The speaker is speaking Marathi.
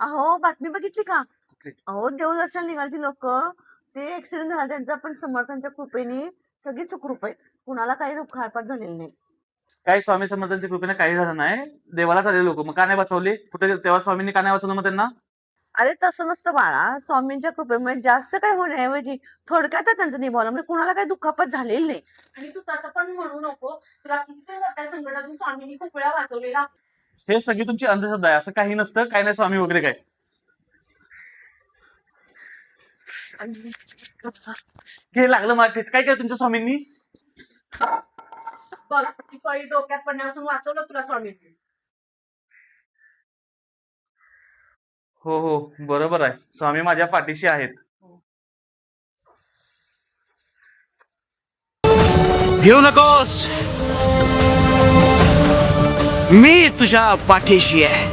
अहो बातमी बघितली का? कुठली? अहो देवदर्शन निघाली लोक, ते ऍक्सिडेंट झाला त्यांचा, पण समर्थांच्या कृपेने सगळी सुखरूप आहेत, कुणाला काही दुःखापात झालेलं नाही. काही स्वामी समर्थांच्या कृपेने काही झालं नाही. देवाला चालले लोक, मग का नाही वाचवली? कुठे तेव्हा स्वामींनी का नाही वाचवलं मग त्यांना? अरे तसं नसतं बाळा, स्वामींच्या कृपेमुळे जास्त काही होण्याऐवजी थोडक्यात त्यांचं निभावलं, म्हणजे कुणाला काही दुःखापत झालेली नाही. आणि तू तसं पण म्हणू नको, तुला किती मोठ्या संकटातून स्वामींनी खूप वेळा वाचवलेला. हे सगळी तुमची अंधश्रद्धा आहे. असं काही नसतं, काही नाही स्वामी वगैरे काय. हे लागलं मार्केट, काय काय तुमच्या स्वामींनी? बघ ती फळी डोक्यात पडण्यापासून वाचवलं तुला स्वामींनी. हो हो बरोबर आहे, स्वामी माझ्या पाठीशी आहेत. भिऊ नकोस, मी तुझ्या पाठीशी आहे.